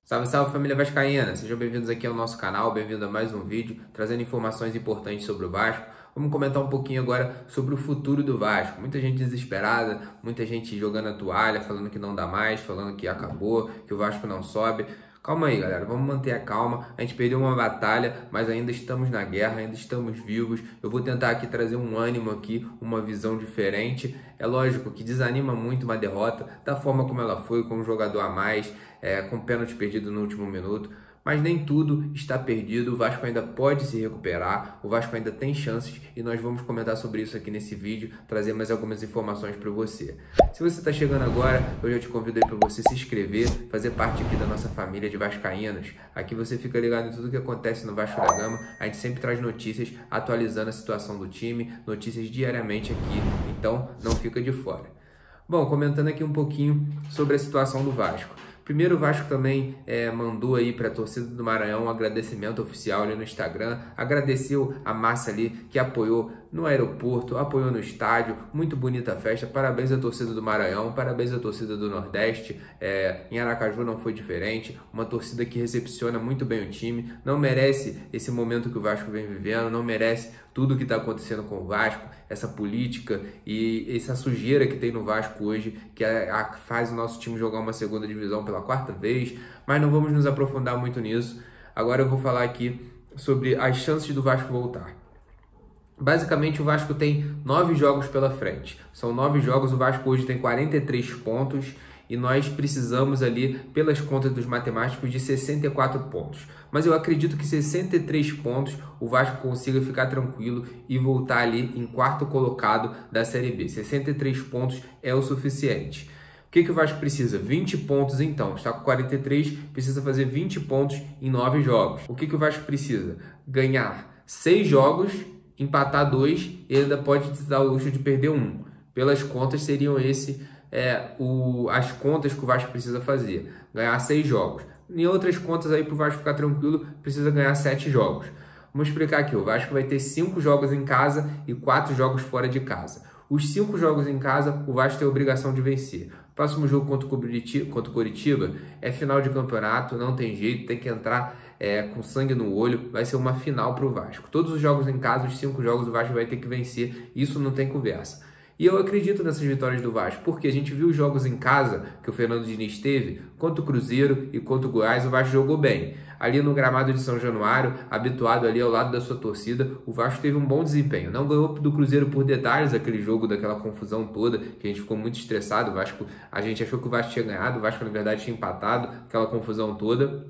Salve, salve família vascaína! Sejam bem-vindos aqui ao nosso canal, bem-vindo a mais um vídeo, trazendo informações importantes sobre o Vasco. Vamos comentar um pouquinho agora sobre o futuro do Vasco. Muita gente desesperada, muita gente jogando a toalha, falando que não dá mais, falando que acabou, que o Vasco não sobe. Calma aí, galera, vamos manter a calma. A gente perdeu uma batalha, mas ainda estamos na guerra, ainda estamos vivos. Eu vou tentar aqui trazer um ânimo aqui, uma visão diferente. É lógico que desanima muito uma derrota, da forma como ela foi, com um jogador a mais, com pênalti perdido no último minuto. Mas nem tudo está perdido, o Vasco ainda pode se recuperar, o Vasco ainda tem chances e nós vamos comentar sobre isso aqui nesse vídeo, trazer mais algumas informações para você. Se você está chegando agora, eu já te convido aí para você se inscrever, fazer parte aqui da nossa família de vascaínos. Aqui você fica ligado em tudo que acontece no Vasco da Gama, a gente sempre traz notícias atualizando a situação do time, notícias diariamente aqui, então não fica de fora. Bom, comentando aqui um pouquinho sobre a situação do Vasco. Primeiro, o Vasco também mandou aí para a torcida do Maranhão um agradecimento oficial ali no Instagram, agradeceu a massa ali que apoiou no aeroporto, apoiou no estádio, muito bonita a festa, parabéns à torcida do Maranhão, parabéns à torcida do Nordeste, em Aracaju não foi diferente, uma torcida que recepciona muito bem o time, não merece esse momento que o Vasco vem vivendo, não merece tudo que está acontecendo com o Vasco, essa política e essa sujeira que tem no Vasco hoje, que faz o nosso time jogar uma segunda divisão pela quarta vez, mas não vamos nos aprofundar muito nisso. Agora eu vou falar aqui sobre as chances do Vasco voltar. Basicamente, o Vasco tem 9 jogos pela frente. São 9 jogos, o Vasco hoje tem 43 pontos e nós precisamos ali, pelas contas dos matemáticos, de 64 pontos. Mas eu acredito que 63 pontos o Vasco consiga ficar tranquilo e voltar ali em quarto colocado da Série B. 63 pontos é o suficiente. O que o Vasco precisa? 20 pontos então. Está com 43, precisa fazer 20 pontos em 9 jogos. O que o Vasco precisa? Ganhar 6 jogos, empatar 2 e ainda pode se dar o luxo de perder 1. Pelas contas seriam as contas que o Vasco precisa fazer. Ganhar 6 jogos. Em outras contas aí para o Vasco ficar tranquilo, precisa ganhar 7 jogos. Vamos explicar aqui. O Vasco vai ter 5 jogos em casa e 4 jogos fora de casa. Os 5 jogos em casa, o Vasco tem a obrigação de vencer. Próximo jogo contra o Coritiba é final de campeonato, não tem jeito, tem que entrar com sangue no olho, vai ser uma final para o Vasco. Todos os jogos em casa, os 5 jogos, o Vasco vai ter que vencer, isso não tem conversa. E eu acredito nessas vitórias do Vasco, porque a gente viu os jogos em casa que o Fernando Diniz teve, contra o Cruzeiro e contra o Goiás, o Vasco jogou bem. Ali no gramado de São Januário, habituado ali ao lado da sua torcida, o Vasco teve um bom desempenho. Não ganhou do Cruzeiro por detalhes, aquele jogo daquela confusão toda, que a gente ficou muito estressado. A gente achou que o Vasco tinha ganhado, o Vasco na verdade tinha empatado, aquela confusão toda.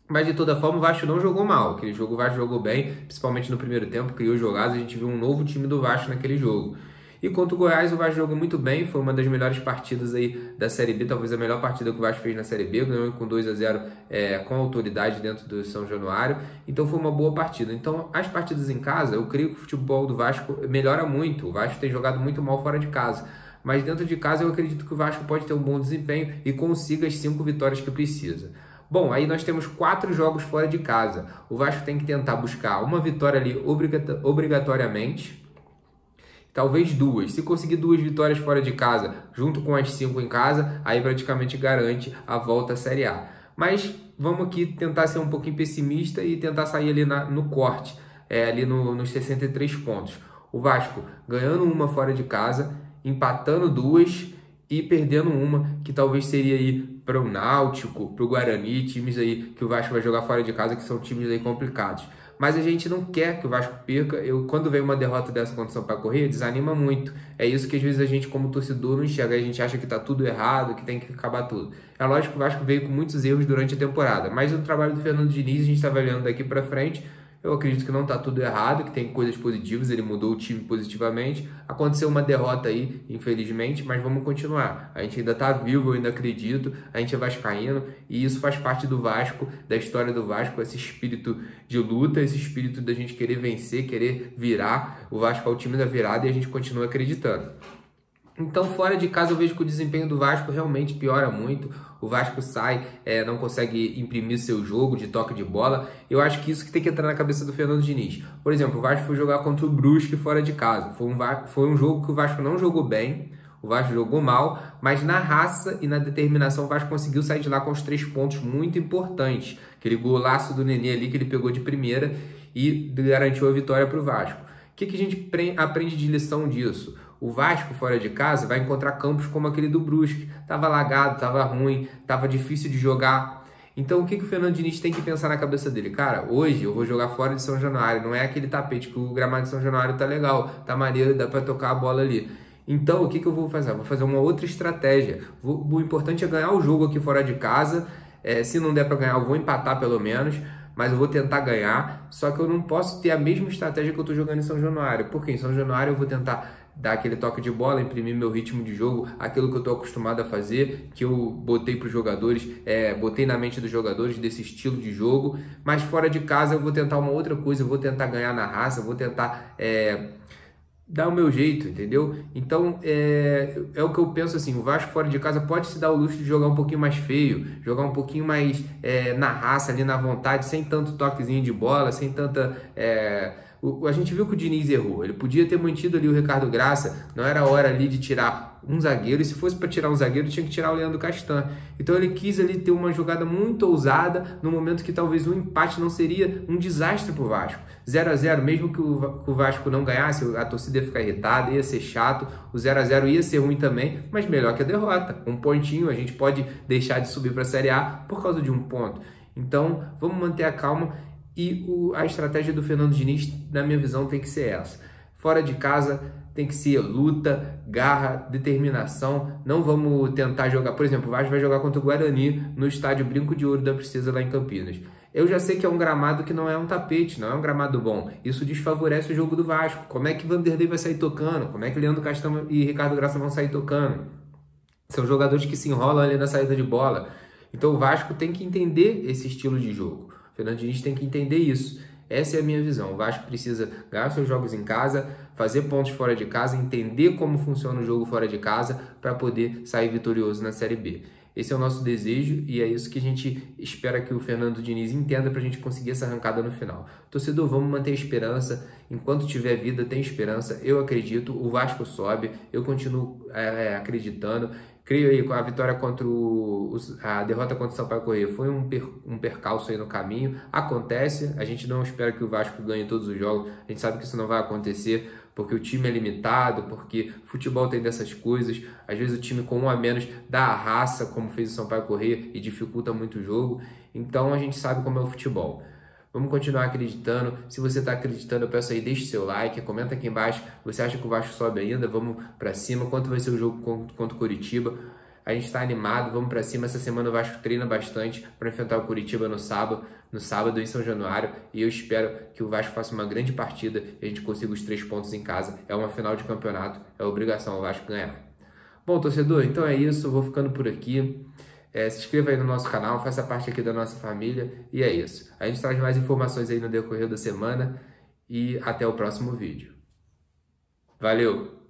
Mas de toda forma o Vasco não jogou mal, aquele jogo o Vasco jogou bem, principalmente no primeiro tempo, criou jogadas, a gente viu um novo time do Vasco naquele jogo. E contra o Goiás, o Vasco jogou muito bem, foi uma das melhores partidas aí da Série B, talvez a melhor partida que o Vasco fez na Série B, ganhou com 2-0 com autoridade dentro do São Januário, então foi uma boa partida. Então, as partidas em casa, eu creio que o futebol do Vasco melhora muito, o Vasco tem jogado muito mal fora de casa, mas dentro de casa eu acredito que o Vasco pode ter um bom desempenho e consiga as 5 vitórias que precisa. Bom, aí nós temos 4 jogos fora de casa, o Vasco tem que tentar buscar uma vitória ali obrigatoriamente, talvez 2. Se conseguir 2 vitórias fora de casa, junto com as 5 em casa, aí praticamente garante a volta à Série A. Mas vamos aqui tentar ser um pouquinho pessimista e tentar sair ali no corte, ali nos 63 pontos. O Vasco ganhando uma fora de casa, empatando 2 e perdendo uma, que talvez seria aí para o Náutico, para o Guarani, times aí que o Vasco vai jogar fora de casa, que são times aí complicados. Mas a gente não quer que o Vasco perca. Quando vem uma derrota dessa condição para correr, desanima muito. É isso que às vezes a gente, como torcedor, não enxerga. A gente acha que está tudo errado, que tem que acabar tudo. É lógico que o Vasco veio com muitos erros durante a temporada, mas o trabalho do Fernando Diniz, a gente está olhando daqui para frente. Eu acredito que não está tudo errado, que tem coisas positivas, ele mudou o time positivamente. Aconteceu uma derrota aí, infelizmente, mas vamos continuar. A gente ainda está vivo, eu ainda acredito, a gente é vascaíno e isso faz parte do Vasco, da história do Vasco, esse espírito de luta, esse espírito da gente querer vencer, querer virar. O Vasco é o time da virada e a gente continua acreditando. Então, fora de casa, eu vejo que o desempenho do Vasco realmente piora muito. O Vasco sai, não consegue imprimir seu jogo de toque de bola. Eu acho que isso que tem que entrar na cabeça do Fernando Diniz. Por exemplo, o Vasco foi jogar contra o Brusque fora de casa. Foi um jogo que o Vasco não jogou bem. O Vasco jogou mal, mas na raça e na determinação o Vasco conseguiu sair de lá com os 3 pontos muito importantes. Aquele golaço do Nenê ali que ele pegou de primeira e garantiu a vitória para o Vasco. O que a gente aprende de lição disso? O Vasco, fora de casa, vai encontrar campos como aquele do Brusque. Tava lagado, tava ruim, tava difícil de jogar. Então, o que o Fernando Diniz tem que pensar na cabeça dele? Cara, hoje eu vou jogar fora de São Januário. Não é aquele tapete que o gramado de São Januário tá legal, tá maneiro, dá para tocar a bola ali. Então, o que eu vou fazer? Vou fazer uma outra estratégia. O importante é ganhar o jogo aqui fora de casa. Se não der para ganhar, eu vou empatar pelo menos. Mas eu vou tentar ganhar, só que eu não posso ter a mesma estratégia que eu estou jogando em São Januário. Porque em São Januário eu vou tentar dar aquele toque de bola, imprimir meu ritmo de jogo, aquilo que eu estou acostumado a fazer, que eu botei para os jogadores, botei na mente dos jogadores desse estilo de jogo. Mas fora de casa eu vou tentar uma outra coisa, eu vou tentar ganhar na raça, eu vou tentar dar o meu jeito, entendeu? Então, é o que eu penso assim, o Vasco fora de casa pode se dar o luxo de jogar um pouquinho mais feio, jogar um pouquinho mais na raça, ali na vontade, sem tanto toquezinho de bola, sem tanta... A gente viu que o Diniz errou, ele podia ter mantido ali o Ricardo Graça, não era hora ali de tirar um zagueiro, e se fosse para tirar um zagueiro, tinha que tirar o Leandro Castan. Então ele quis ali ter uma jogada muito ousada, no momento que talvez um empate não seria um desastre para o Vasco. 0-0, mesmo que o Vasco não ganhasse, a torcida ia ficar irritada, ia ser chato, o 0-0 ia ser ruim também, mas melhor que a derrota. Um pontinho, a gente pode deixar de subir para a Série A por causa de um ponto. Então, vamos manter a calma e a estratégia do Fernando Diniz, na minha visão, tem que ser essa. Fora de casa, tem que ser luta, garra, determinação. Não vamos tentar jogar... Por exemplo, o Vasco vai jogar contra o Guarani no estádio Brinco de Ouro da Princesa, lá em Campinas. Eu já sei que é um gramado que não é um tapete, não é um gramado bom. Isso desfavorece o jogo do Vasco. Como é que Vanderlei vai sair tocando? Como é que Leandro Castan e Ricardo Graça vão sair tocando? São jogadores que se enrolam ali na saída de bola. Então o Vasco tem que entender esse estilo de jogo. O Fernando Diniz tem que entender isso. Essa é a minha visão. O Vasco precisa ganhar seus jogos em casa, fazer pontos fora de casa, entender como funciona o jogo fora de casa para poder sair vitorioso na Série B. Esse é o nosso desejo e é isso que a gente espera que o Fernando Diniz entenda para a gente conseguir essa arrancada no final. Torcedor, vamos manter a esperança. Enquanto tiver vida, tem esperança. Eu acredito, o Vasco sobe, eu continuo acreditando. Creio aí que a vitória contra a derrota contra o Sampaio Corrêa foi um percalço aí no caminho. Acontece, a gente não espera que o Vasco ganhe todos os jogos, a gente sabe que isso não vai acontecer, porque o time é limitado, porque futebol tem dessas coisas. Às vezes o time com um a menos dá a raça, como fez o Sampaio Corrêa, e dificulta muito o jogo. Então a gente sabe como é o futebol. Vamos continuar acreditando. Se você está acreditando, eu peço aí, deixe seu like, comenta aqui embaixo. Você acha que o Vasco sobe ainda? Vamos para cima. Quanto vai ser o jogo contra o Coritiba? A gente está animado, vamos para cima. Essa semana o Vasco treina bastante para enfrentar o Coritiba no sábado em São Januário. E eu espero que o Vasco faça uma grande partida e a gente consiga os 3 pontos em casa. É uma final de campeonato, é obrigação o Vasco ganhar. Bom, torcedor, então é isso. Eu vou ficando por aqui. Se inscreva aí no nosso canal, faça parte aqui da nossa família. E é isso. A gente traz mais informações aí no decorrer da semana. E até o próximo vídeo. Valeu!